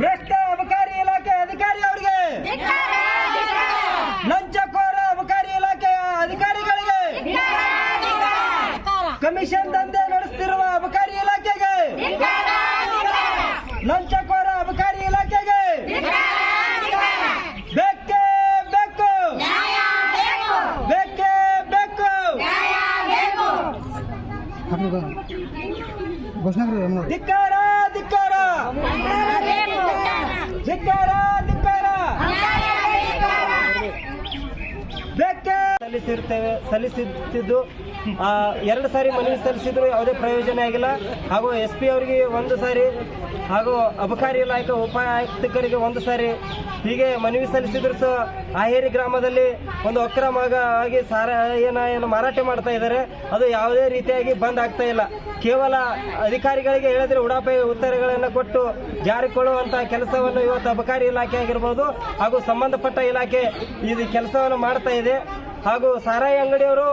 ಭ್ರಷ್ಟ ಅಬಕಾರಿ ಇಲಾಖೆ ಅಧಿಕಾರಿ ಅವರಿಗೆ, ಲಂಚಕೋರ ಅಬಕಾರಿ ಇಲಾಖೆಯ ಅಧಿಕಾರಿಗಳಿಗೆ, ಕಮಿಷನ್ ದಂಧೆ ನಡೆಸುತ್ತಿರುವ ಅಬಕಾರಿ ಇಲಾಖೆಗೆ, ಲಂಚಕೋರ ಅಬಕಾರಿ ಇಲಾಖೆಗೆ ಬೇಕೇ ಬೇಕು, ಬೇಕೇ ಬೇಕು. ಧಿಕ್ಕಾರ ಧಿಕ್ಕಾರ ಧಿಕ್ಕಾರ ಧಿಕ್ಕಾರ. ಬೇಕೇ ಸಲ್ಲಿಸುತ್ತಿದ್ದು 2 ಸಾರಿ ಮನವಿ ಸಲ್ಲಿಸಿದ್ರು, ಯಾವುದೇ ಪ್ರಯೋಜನ ಆಗಿಲ್ಲ. ಹಾಗೂ SP ಅವರಿಗೆ 1 ಸಾರಿ, ಹಾಗೂ ಅಬಕಾರಿ ಇಲಾಖೆ ಉಪಾಯುಕ್ತರಿಗೆ 1 ಸಾರಿ ಹೀಗೆ ಮನವಿ ಸಲ್ಲಿಸಿದ್ರು ಸಹ ಆಹೇರಿ ಗ್ರಾಮದಲ್ಲಿ ಒಂದು ಅಕ್ರಮ ಆಗಿ ಸಾರಾಯಿನ ಮಾರಾಟ ಮಾಡ್ತಾ ಇದ್ದಾರೆ. ಅದು ಯಾವುದೇ ರೀತಿಯಾಗಿ ಬಂದ್ ಆಗ್ತಾ ಇಲ್ಲ. ಕೇವಲ ಅಧಿಕಾರಿಗಳಿಗೆ ಹೇಳಿದ್ರೆ ಉಡಾಪೆ ಉತ್ತರಗಳನ್ನು ಕೊಟ್ಟು ಜಾರಿಕೊಳ್ಳುವಂತ ಕೆಲಸವನ್ನು ಇವತ್ತು ಅಬಕಾರಿ ಇಲಾಖೆ ಆಗಿರ್ಬೋದು ಹಾಗೂ ಸಂಬಂಧಪಟ್ಟ ಇಲಾಖೆ ಇದು ಕೆಲಸವನ್ನು ಮಾಡ್ತಾ ಇದೆ. ಹಾಗೂ ಸಾರಾಯಿ ಅಂಗಡಿಯವರು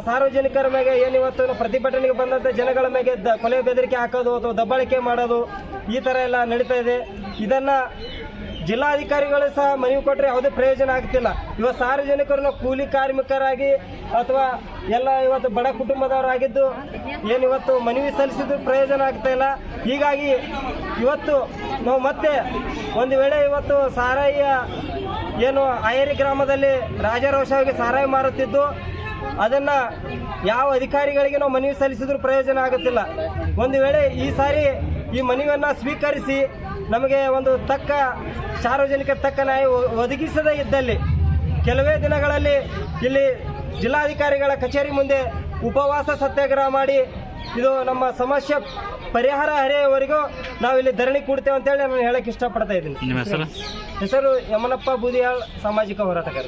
ಸಾರ್ವಜನಿಕರ ಮೇಲೆ ಏನಿವತ್ತು ಪ್ರತಿಭಟನೆಗೆ ಬಂದಂತ ಜನಗಳ ಮೇಲೆ ಕೊಲೆ ಬೆದರಿಕೆ ಹಾಕೋದು ಅಥವಾ ದಬ್ಬಾಳಿಕೆ ಮಾಡೋದು ಈ ತರ ಎಲ್ಲ ನಡೀತಾ ಇದೆ. ಇದನ್ನ ಜಿಲ್ಲಾಧಿಕಾರಿಗಳು ಸಹ ಮನವಿ ಕೊಟ್ಟರೆ ಯಾವುದೇ ಪ್ರಯೋಜನ ಆಗ್ತಿಲ್ಲ. ಇವತ್ತು ಸಾರ್ವಜನಿಕರನ್ನ ಕೂಲಿ ಕಾರ್ಮಿಕರಾಗಿ ಅಥವಾ ಎಲ್ಲ ಇವತ್ತು ಬಡ ಕುಟುಂಬದವರಾಗಿದ್ದು ಏನಿವತ್ತು ಮನವಿ ಸಲ್ಲಿಸಿದ್ರು ಪ್ರಯೋಜನ ಆಗ್ತಾ ಇಲ್ಲ. ಹೀಗಾಗಿ ಇವತ್ತು ನಾವು ಮತ್ತೆ ಒಂದು ವೇಳೆ ಇವತ್ತು ಸಾರಾಯಿಯ ಏನು ಆಯೇರಿ ಗ್ರಾಮದಲ್ಲಿ ರಾಜಾರೋಷವಾಗಿ ಸಾರಾಯಿ ಮಾರುತ್ತಿದ್ದು ಅದನ್ನ ಯಾವ ಅಧಿಕಾರಿಗಳಿಗೆ ನಾವು ಮನವಿ ಸಲ್ಲಿಸಿದ್ರು ಪ್ರಯೋಜನ ಆಗುತ್ತಿಲ್ಲ. ಒಂದು ವೇಳೆ ಈ ಸಾರಿ ಈ ಮನವಿಯನ್ನ ಸ್ವೀಕರಿಸಿ ನಮಗೆ ಒಂದು ಸಾರ್ವಜನಿಕರ ತಕ್ಕ ನ್ಯಾಯ ಒದಗಿಸದೇ ಇದ್ದಲ್ಲಿ ಕೆಲವೇ ದಿನಗಳಲ್ಲಿ ಇಲ್ಲಿ ಜಿಲ್ಲಾಧಿಕಾರಿಗಳ ಕಚೇರಿ ಮುಂದೆ ಉಪವಾಸ ಸತ್ಯಾಗ್ರಹ ಮಾಡಿ ಇದು ನಮ್ಮ ಸಮಸ್ಯೆ ಪರಿಹಾರ ಹರಿಯವರೆಗೂ ನಾವು ಇಲ್ಲಿ ಧರಣಿ ಕೂಡ್ತೇವೆ ಅಂತೇಳಿ ನಾನು ಹೇಳಕ್ ಇಷ್ಟಪಡ್ತಾ ಇದ್ದೀನಿ. ಹೆಸರು ಯಮನಪ್ಪ ಬೂದಿಯಾಳ್, ಸಾಮಾಜಿಕ ಹೋರಾಟಗಾರ.